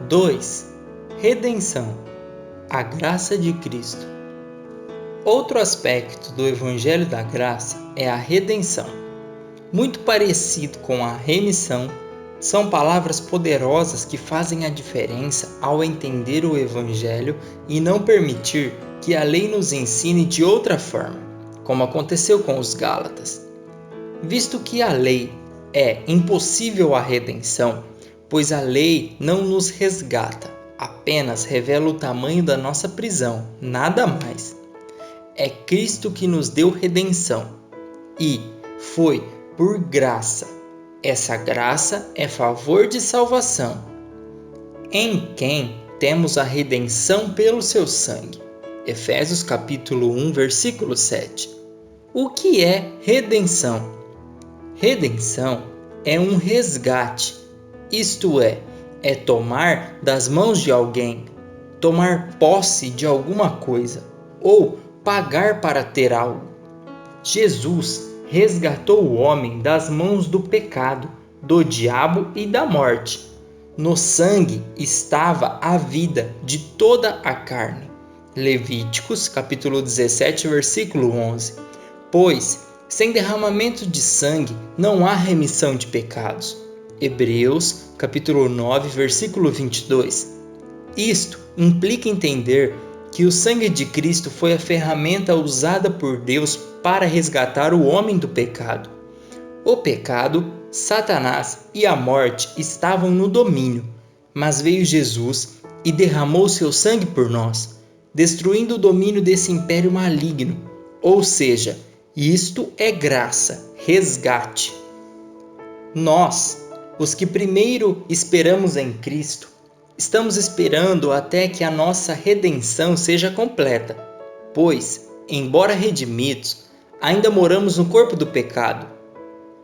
2. Redenção, a graça de Cristo. Outro aspecto do Evangelho da Graça é a redenção. Muito parecido com a remissão, são palavras poderosas que fazem a diferença ao entender o Evangelho e não permitir que a lei nos ensine de outra forma, como aconteceu com os Gálatas. Visto que a lei é impossível a redenção, pois a lei não nos resgata, apenas revela o tamanho da nossa prisão, nada mais. É Cristo que nos deu redenção e foi por graça. Essa graça é favor de salvação, em quem temos a redenção pelo seu sangue. Efésios capítulo 1, versículo 7. O que é redenção? Redenção é um resgate, isto é tomar das mãos de alguém, tomar posse de alguma coisa ou pagar para ter algo. Jesus resgatou o homem das mãos do pecado, do diabo e da morte. No sangue estava a vida de toda a carne. Levíticos capítulo 17, versículo 11. Pois, sem derramamento de sangue não há remissão de pecados. Hebreus capítulo 9, versículo 22. Isto implica entender que o sangue de Cristo foi a ferramenta usada por Deus para resgatar o homem do pecado. O pecado, Satanás e a morte estavam no domínio, mas veio Jesus e derramou seu sangue por nós, destruindo o domínio desse império maligno. Ou seja, isto é graça, resgate. Nós, os que primeiro esperamos em Cristo, estamos esperando até que a nossa redenção seja completa, pois, embora redimidos, ainda moramos no corpo do pecado.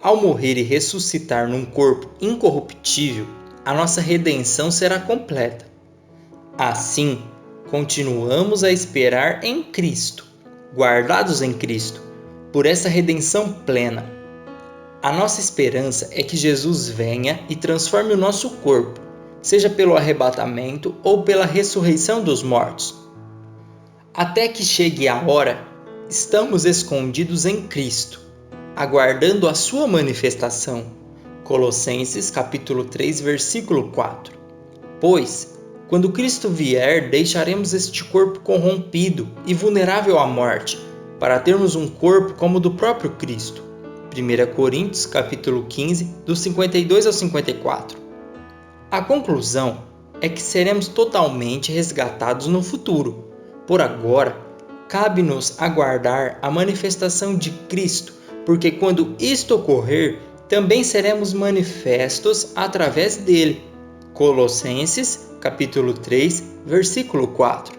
Ao morrer e ressuscitar num corpo incorruptível, a nossa redenção será completa. Assim, continuamos a esperar em Cristo, guardados em Cristo, por essa redenção plena. A nossa esperança é que Jesus venha e transforme o nosso corpo, seja pelo arrebatamento ou pela ressurreição dos mortos. Até que chegue a hora, estamos escondidos em Cristo, aguardando a sua manifestação. Colossenses capítulo 3, versículo 4. Pois, quando Cristo vier, deixaremos este corpo corrompido e vulnerável à morte, para termos um corpo como o do próprio Cristo. 1 Coríntios capítulo 15, dos 52 ao 54. A conclusão é que seremos totalmente resgatados no futuro. Por agora, cabe-nos aguardar a manifestação de Cristo, porque quando isto ocorrer, também seremos manifestos através dele. Colossenses capítulo 3, versículo 4.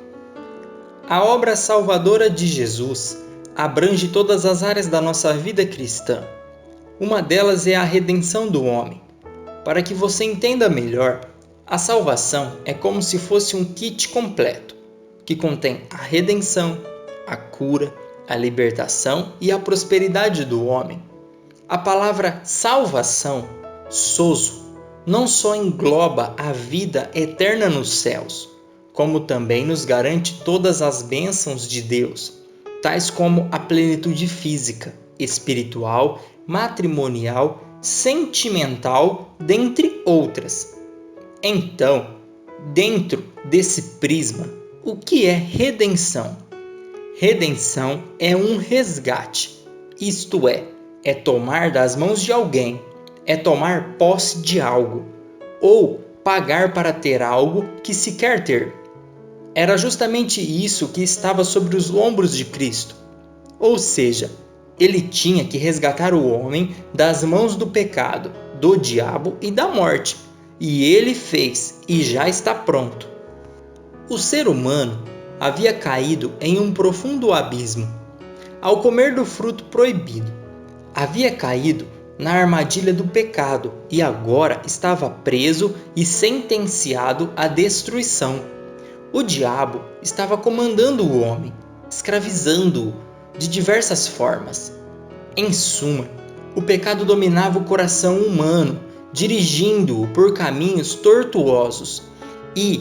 A obra salvadora de Jesus abrange todas as áreas da nossa vida cristã. Uma delas é a redenção do homem. Para que você entenda melhor, a salvação é como se fosse um kit completo, que contém a redenção, a cura, a libertação e a prosperidade do homem. A palavra salvação, sozo, não só engloba a vida eterna nos céus, como também nos garante todas as bênçãos de Deus, tais como a plenitude física, espiritual, matrimonial, sentimental, dentre outras. Então, dentro desse prisma, o que é redenção? Redenção é um resgate, isto é tomar das mãos de alguém, é tomar posse de algo, ou pagar para ter algo que se quer ter. Era justamente isso que estava sobre os ombros de Cristo. Ou seja, ele tinha que resgatar o homem das mãos do pecado, do diabo e da morte. E ele fez, e já está pronto. O ser humano havia caído em um profundo abismo ao comer do fruto proibido. Havia caído na armadilha do pecado e agora estava preso e sentenciado à destruição. O diabo estava comandando o homem, escravizando-o de diversas formas. Em suma, o pecado dominava o coração humano, dirigindo-o por caminhos tortuosos. e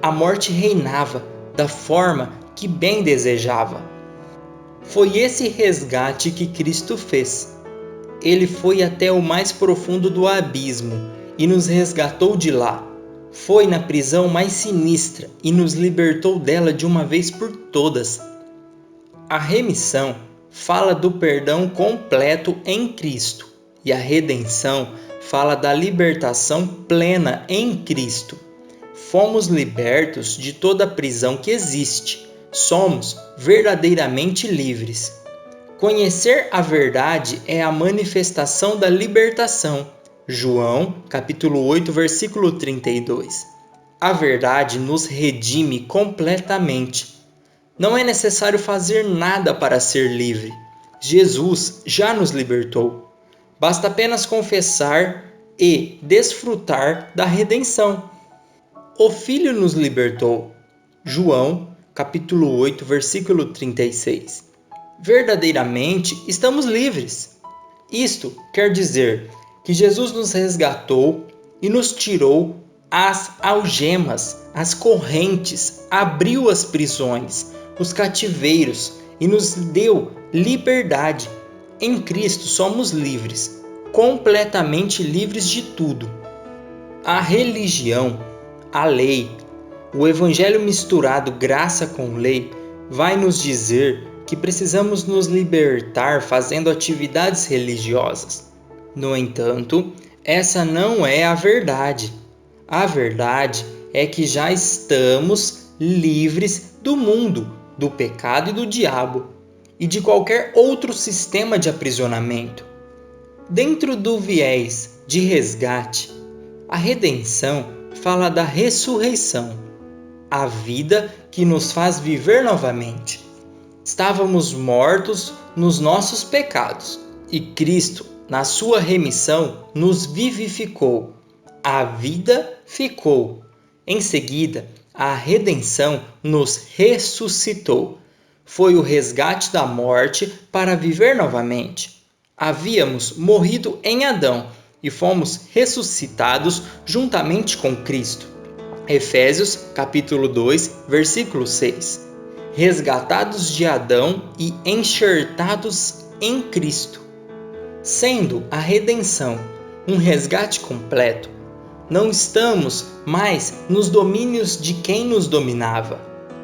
a morte reinava da forma que bem desejava. Foi esse resgate que Cristo fez. Ele foi até o mais profundo do abismo e nos resgatou de lá. Foi na prisão mais sinistra e nos libertou dela de uma vez por todas. A remissão fala do perdão completo em Cristo e a redenção fala da libertação plena em Cristo. Fomos libertos de toda a prisão que existe. Somos verdadeiramente livres. Conhecer a verdade é a manifestação da libertação. João, capítulo 8, versículo 32. A verdade nos redime completamente. Não é necessário fazer nada para ser livre. Jesus já nos libertou. Basta apenas confessar e desfrutar da redenção. O Filho nos libertou. João, capítulo 8, versículo 36. Verdadeiramente estamos livres. Isto quer dizer que Jesus nos resgatou e nos tirou as algemas, as correntes, abriu as prisões, os cativeiros e nos deu liberdade. Em Cristo somos livres, completamente livres de tudo. A religião, a lei, o evangelho misturado graça com lei, vai nos dizer que precisamos nos libertar fazendo atividades religiosas. No entanto, essa não é a verdade. A verdade é que já estamos livres do mundo, do pecado e do diabo, e de qualquer outro sistema de aprisionamento. Dentro do viés de resgate, a redenção fala da ressurreição, a vida que nos faz viver novamente. Estávamos mortos nos nossos pecados e Cristo, na sua remissão, nos vivificou. A vida ficou. Em seguida, a redenção nos ressuscitou. Foi o resgate da morte para viver novamente. Havíamos morrido em Adão e fomos ressuscitados juntamente com Cristo. Efésios, capítulo 2, versículo 6. Resgatados de Adão e enxertados em Cristo. Sendo a redenção um resgate completo, não estamos mais nos domínios de quem nos dominava,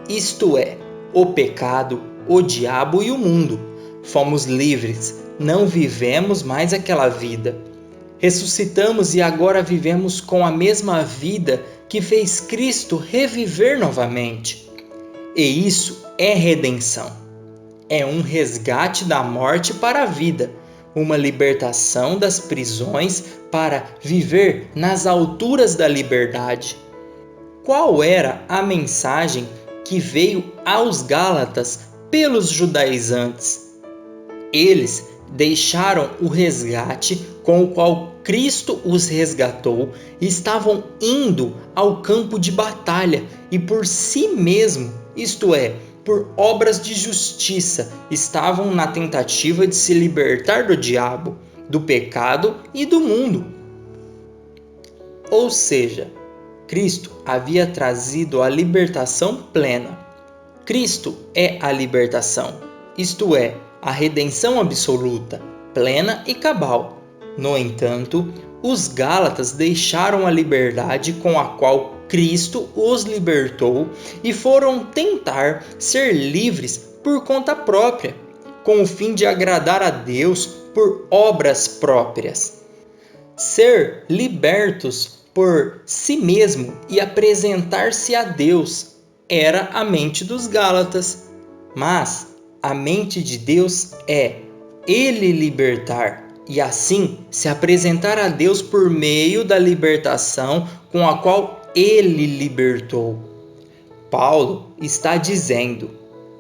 isto é, o pecado, o diabo e o mundo. Fomos livres, não vivemos mais aquela vida. Ressuscitamos e agora vivemos com a mesma vida que fez Cristo reviver novamente. E isso é redenção. É um resgate da morte para a vida, uma libertação das prisões para viver nas alturas da liberdade. Qual era a mensagem que veio aos Gálatas pelos judaizantes? Eles deixaram o resgate com o qual Cristo os resgatou e estavam indo ao campo de batalha e por si mesmo, isto é, por obras de justiça, estavam na tentativa de se libertar do diabo, do pecado e do mundo. Ou seja, Cristo havia trazido a libertação plena. Cristo é a libertação, isto é, a redenção absoluta, plena e cabal. No entanto, os Gálatas deixaram a liberdade com a qual Cristo os libertou e foram tentar ser livres por conta própria, com o fim de agradar a Deus por obras próprias. Ser libertos por si mesmo e apresentar-se a Deus era a mente dos Gálatas, mas a mente de Deus é Ele libertar e assim se apresentar a Deus por meio da libertação com a qual Ele libertou. Paulo está dizendo: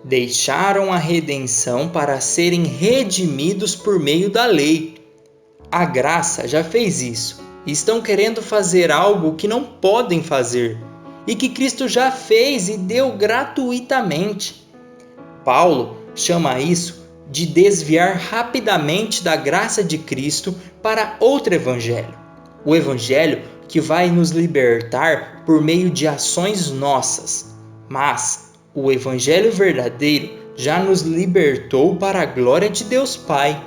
deixaram a redenção para serem redimidos por meio da lei. A graça já fez isso e estão querendo fazer algo que não podem fazer e que Cristo já fez e deu gratuitamente. Paulo chama isso de desviar rapidamente da graça de Cristo para outro evangelho. O evangelho que vai nos libertar por meio de ações nossas, mas o Evangelho verdadeiro já nos libertou para a glória de Deus Pai.